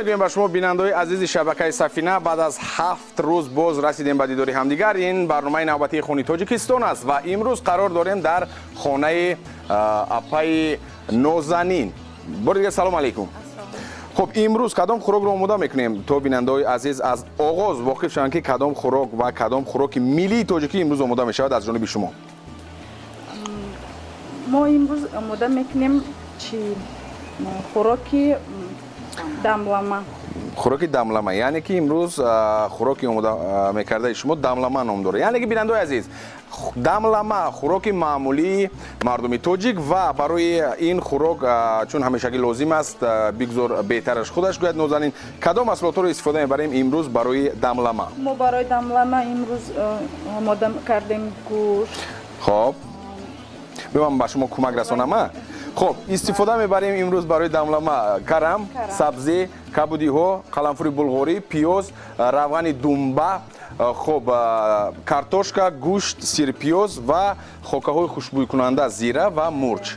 میگوییم به شما بیننده‌های عزیز شبکه سفینه. بعد از 7 روز باز رسیدیم به دیدار همدیگر. این برنامه نوبتی خونی توجیکستان است و امروز قرار داریم در خانه اپای نازنین. بار دیگه سلام علیکم. خب امروز کدام خوراک رو آماده میکنیم تو بیننده‌های عزیز از آغاز واقف شوند که کدام خوراک و کدام خوراک ملی تاجیکی امروز آماده میشود از جانب شما؟ ما امروز آماده میکنیم چی؟ خوراکی داملما. خوراک داملما یعنی که امروز خوراکی آماده میکرده شما داملما نام داره. یعنی که بیننده‌های عزیز داملما خوراک معمولی مردمی تاجیک و برای این خوراک چون همیشه لازم است بگذار بهترش خودش گوید نازنین کدام محصولات رو استفاده میبریم امروز برای داملما؟ ما برای داملما امروز آماده کردیم گوشت. خب ببینم با شما کمک رسانم. خب استفاده میبریم امروز برای داملما کرم، سبزی، کبودی ها، قلمفوری بلغاری، پیاز، روغن دنبه، خب کارتوشکا، گوشت، سیر پیاز و خوکه های خوشبوی کننده زیره و مرچ.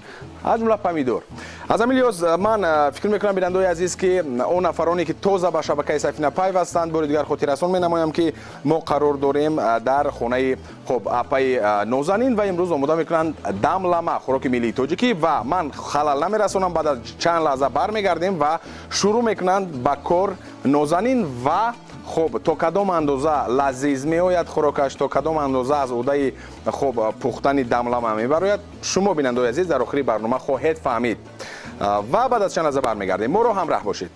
از جمله پمیدور. از همین لحاظ من فکر میکنم بیننده‌های عزیز که اون نفرانی که تازه به شبکه سفینه پیوستند بار دیگر خاطر رسان مینمایم که ما قرار داریم در خانه خب اپای نازنین و امروز آماده میکنند داملما خوراک ملی تاجیکی و من خلل نمیرسونم. بعد از چند لحظه برمیگردیم و شروع میکنند به کار نازنین و خب تا کدام اندازه لذیذ میآید خوراکش تا کدام اندازه از عهده خب پختن داملما میبراید شما بیننده‌های عزیز در آخر برنامه خواهید فهمید و بعد از چند لحظه برمیگردیم. ما رو همراه باشید.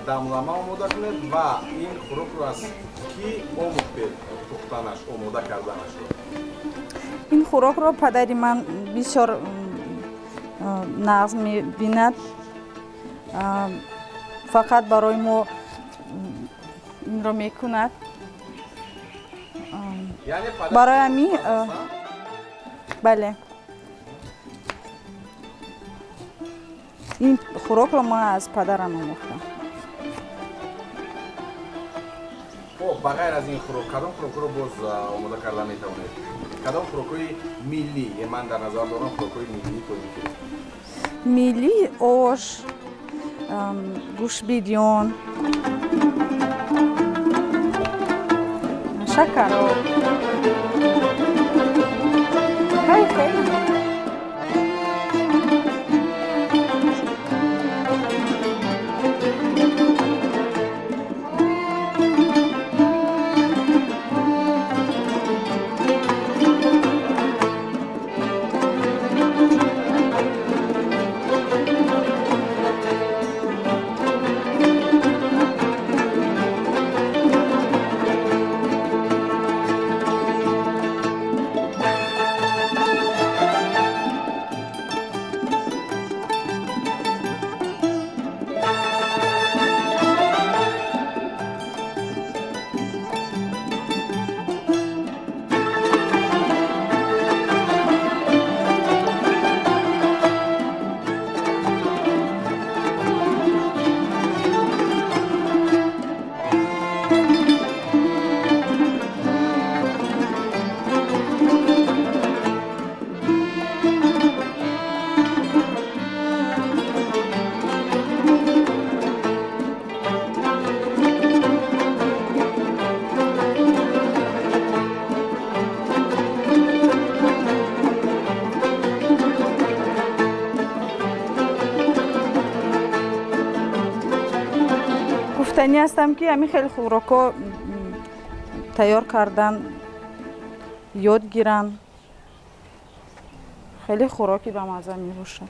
داملما آماده کنید و این خوراک رو از کی آموختید پختنش آماده کردنش رو؟ این خوراک رو پدری من بسیار نغز می‌بیند. فقط برای ما این رو میکند. یعنی برای امی بله این خوراک رو ما از پدرم آموختم. خب بغیر از این خوراک کدام خوراک رو باز آماده کردن میتوانید؟ کدام خوراک‌های ملی من در نظر دارم خوراک‌های ملی تاجیکی؟ ملی آش، گوشت بیریون، شکر. خیلی گفتنی هستم که همین خیلی خوراکا تیار کردن یاد گیرن. خیلی خوراکی به مزه می باشه.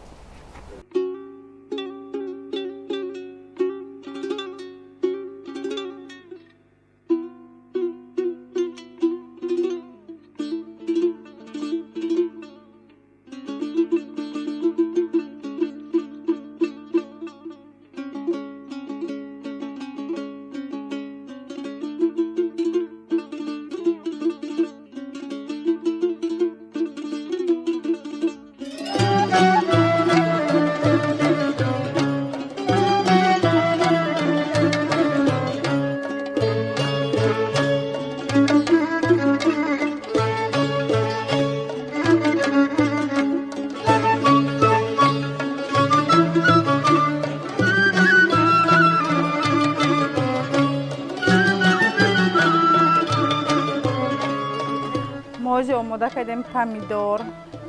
мози омода кардем помидор,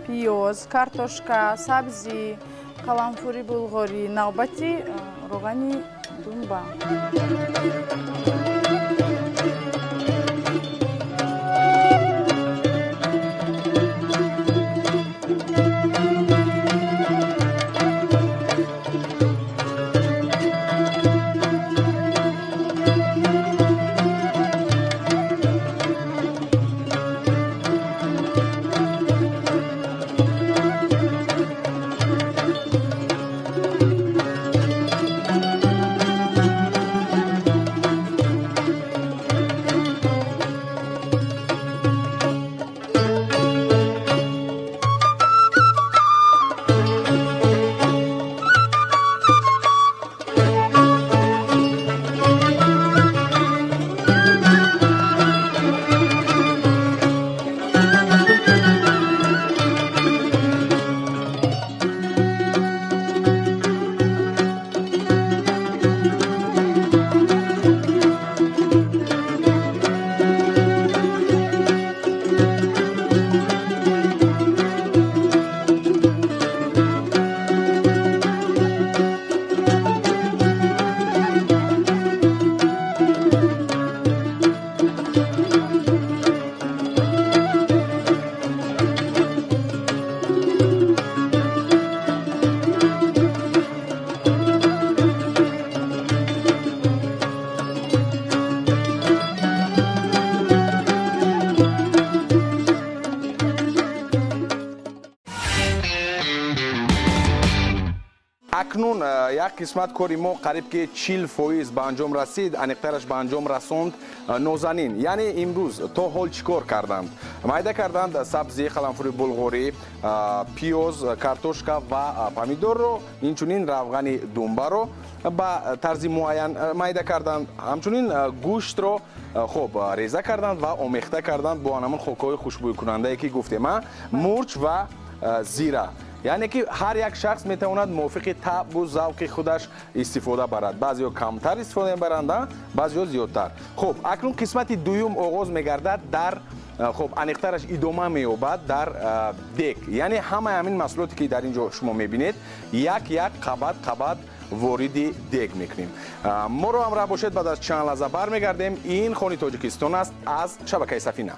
пиёз, картошка, сабзи, қаламфури булғорӣ, навбати рогани думба. акнун як қисмат кори мо қариб ки 40% ба анҷом расид, аниқтараш ба анҷом расонд нозанин. Яъне имрӯз то ҳол чӣ кор карданд? Майда карданд сабзи, қаламфури булғорӣ, пиёз, картошка ва помидорро, инчунин равғани думбаро ба тарзи муайян майда карданд. Ҳамчунин гӯштро хуб реза карданд ва омехта карданд бо анамон хокҳои хушбӯйкунандае ки гуфтем, мурч ва зира. яъне ки ҳар як шахс метавонад мувофиқи табу завқи худаш истифода барад. Баъзеҳо камтар истифода мебаранд, баъзеҳо зиёдтар. хуб акнун қисмати дуюм оғоз мегардад дар хуб аниқтараш идома меёбад дар дег. яъне ҳамаи ҳамин маҳсулоте ки дар ин ҷо шумо мебинед як қабат вориди дег мекунем. моро ҳамроҳ бошед, баъд аз чанд лаҳза бармегардем. ин Хони Точикистон аст аз шабакаи Сафина.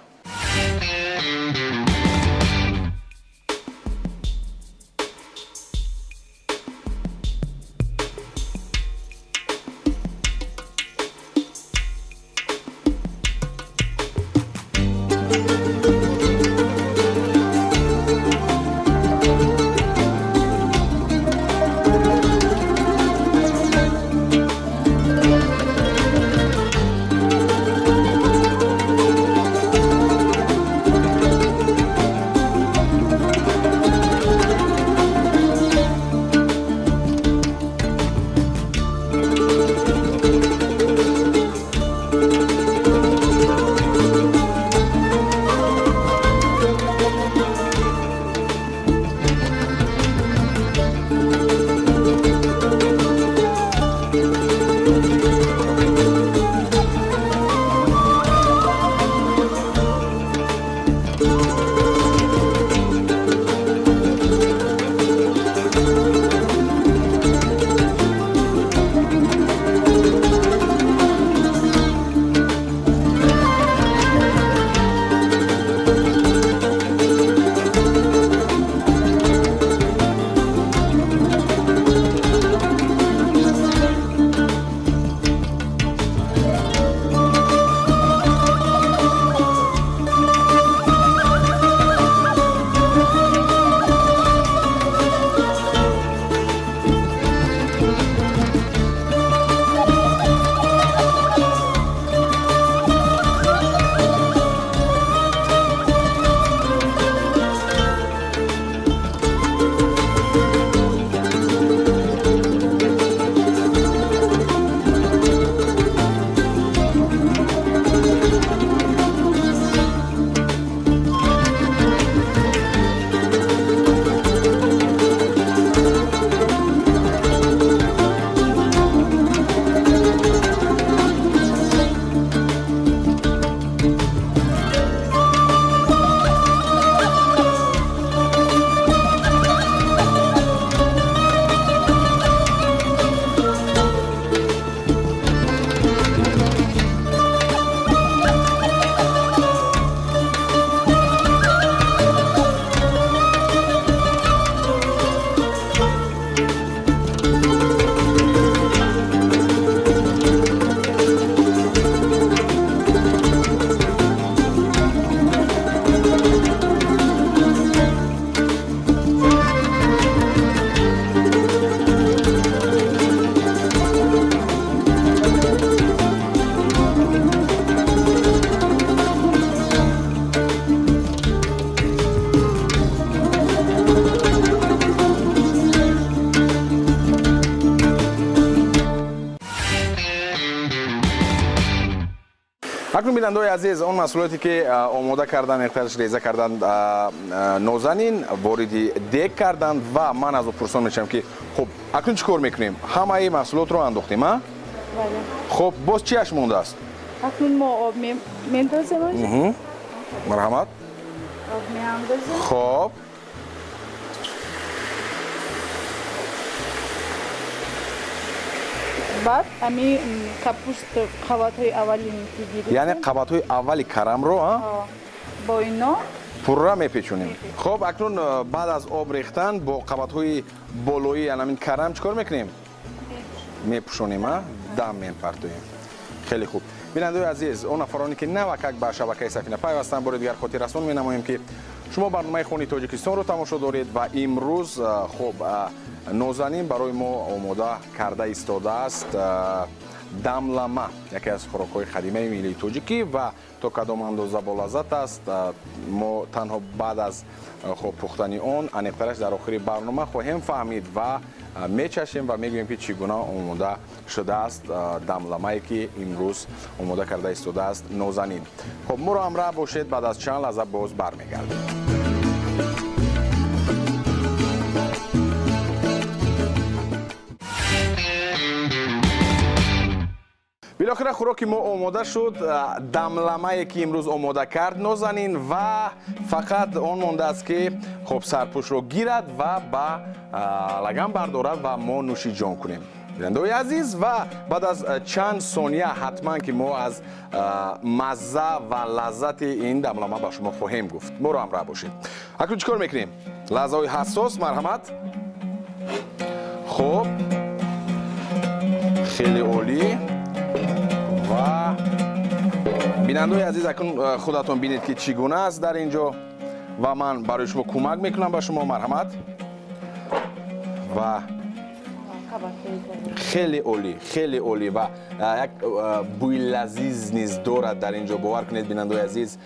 акнун бинандаои азиз, он маҳсулоте ки омода кардан, миқдораш реза кардан, нозанин вориди дег кардан ва ман аз пурсон мешавам ки хуб акнун чӣ кор мекунем? Ҳамаи маҳсулотро андохтем, а? бале. Хуб, боз чияш мондааст? акнун мо об мендозем. марҳамат. об меандозем. Хуб. баъд ами капуст қабатҳои аввали мегирем. яъне қабатҳои аввали карамро бо ино пурра мепечунем. Хуб, акнун баъд аз об рехтан бо қабатҳои болои яъне карам чӣ кор мекунем? мепӯшонем, дам мепартоем. хеле хуб. бинандаои азиз, он нафароне ки навакак ба шабакаи Сафина пайвастанд, бори дигар хотиррасон менамоем ки шумо барномаи Хони Точикистонро тамошо доред ва имрӯз хуб нозанин барои мо омода карда истодааст дамлама, яке аз хӯрокҳои қадимаи миллии тоҷикӣ ва то кадом андоза болаззат аст. мо танҳо баъд аз пухтани он аниқтараш дар охири барнома хоҳем фаҳмид ва мечашем ва мегӯем ки чӣ гуна омода шудааст дамламае ки имрӯз омода карда истодааст нозанин. хуб, моро ҳамроҳ бошед, баъд аз чанд лаҳза боз бармегардем. билохира хӯроки мо омода шуд. дамламае ки имрӯз омода кард нозанин ва фақат он мондааст ки хуб сарпӯшро гирад ва ба лаган бардорад ва мо нӯши ҷон кунем. бинандаои азиз, ва баъд аз чанд сония ҳатман ки мо аз мазза ва лаззати ин дамлама ба шумо хоҳем гуфт. моро ҳамроҳ бошед. акнун чӣ кор мекунем? лаҳзаҳои ҳассос, марҳамат. хуб, хеле олӣ. ва бинандаои азиз, акнун худатон бинед ки чӣ гуна аст дар ин ҷо ва ман барои шумо кӯмак мекунам ба шумо. марҳамат. ва хеле олӣ, хеле олӣ ва як бӯи лазиз низ дорад дар ин ҷо. бовар кунед бинандаои азиз,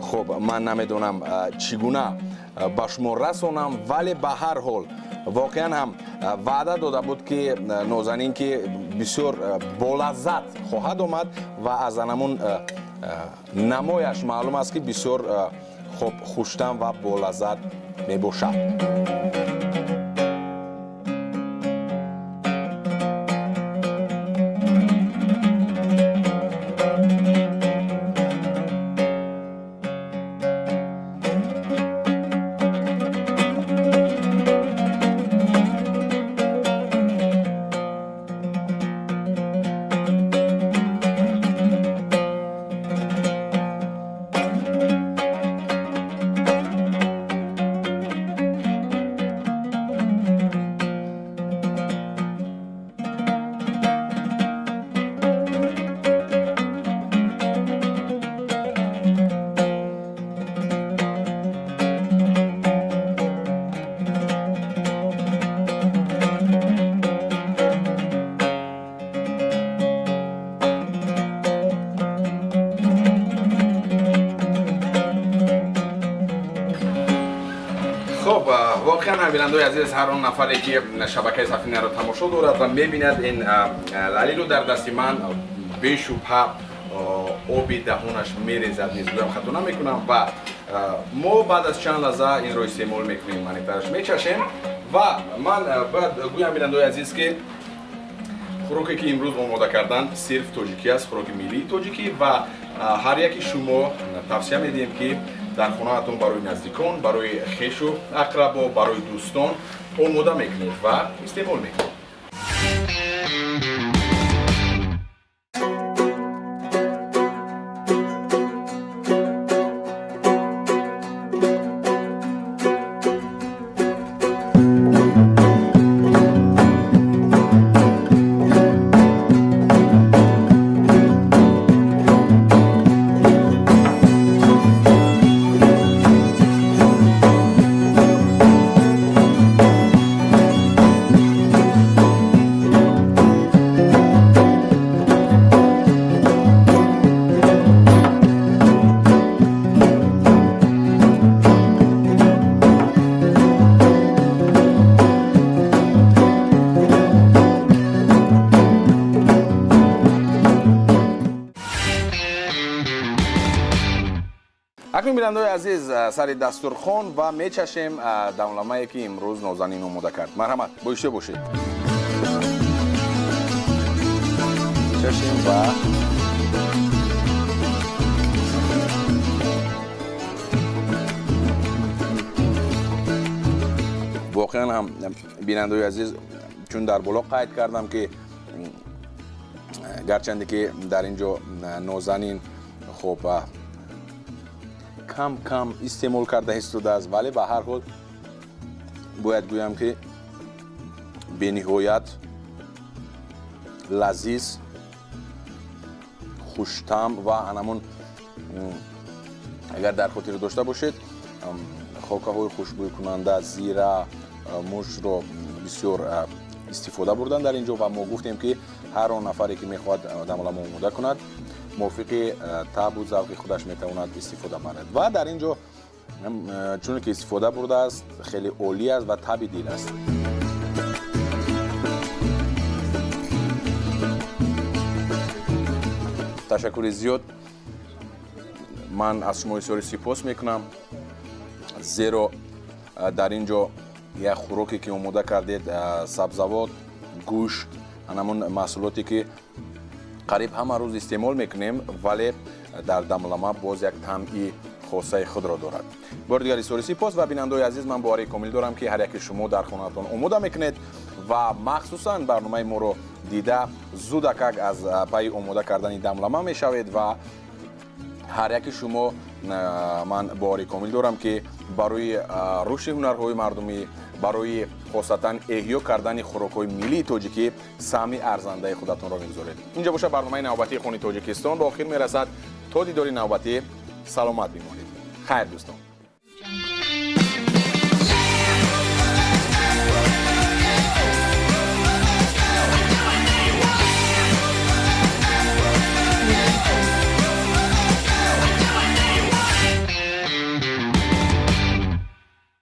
хуб ман намедонам чӣ гуна ба шумо расонам, вале ба ҳар ҳол воқеан ҳам ваъда дода буд ки нозанин ки бисёр болаззат хоҳад омад ва аз анамун намояш маълум аст ки бисёр хуб хуштам ва болаззат мебошад. воқеан бинандаои азиз, ҳар он нафаре ки шабакаи Сафинаро тамошо дорад ва мебинад ин лалило дар дасти ман, бешубҳа оби даҳонаш мерезад, низ гӯям хато намекунам ва мо баъд аз чанд лаҳза инро истеъмол мекунем, аниқтараш мечашем ва ман бояд гӯям бинандаои азиз ки хӯроке ки имрӯз омода кардан сирф тоҷикӣ аст, хӯроки миллии тоҷикӣ ва ҳар яки шумо тавсия медиҳем ки дар хонаатон барои наздикон, барои хешу ақрабо, барои дӯстон омода мекунед ва истеъмол мекунед. بینندگان عزیز سر دسترخوان و میچشیم دملمایی که امروز نازنین آماده کرد. مرحمت بایشه باشید. چشیم و واقعا هم بینندگان عزیز چون در بالا قید کردم که گرچنده که در اینجا نازنین خب کم کم استعمال کرده استوده است، ولی به هر حال باید گویم که به نهایت لذیذ، خوش‌طعم و انمون اگر در خاطر داشته باشید خاکه های خوشبوی کننده زیره موش رو بسیار استفاده بردن در اینجا و ما گفتیم که هر آن نفری که میخواد دملما آماده کند موافق طعم و ذوق خودش میتواند استفاده برد و در اینجا چون که استفاده برده است خیلی عالی است و طعم دل است. تشکر زیاد من از شما بسیار سپاس میکنم، زیرا در اینجا یک خوراکی که آماده کردید سبزوات، گوشت، همون محصولاتی که قریب همه روز استعمال میکنیم ولی در دملما باز یک طعمی خاصه خود را دارد. بار دیگر بسیار سپاس و بینندگان عزیز من باور کامل دارم که هر یک شما در خانه‌تان آماده میکنید و مخصوصا برنامه ما رو دیده زودک از پای آماده کردن دملما میشوید و هر یک شما من باور کامل دارم که برای رشد هنرهای مردمی، برای خاصتا احیا کردن خوراک‌های ملی تاجیکی سهمی ارزنده خودتان را می‌گذارید. اینجا باشه برنامه نوبتی خونی تاجیکستان به آخر میرسد. تا دیدار نوبتی سلامت بمانید. خیر دوستان.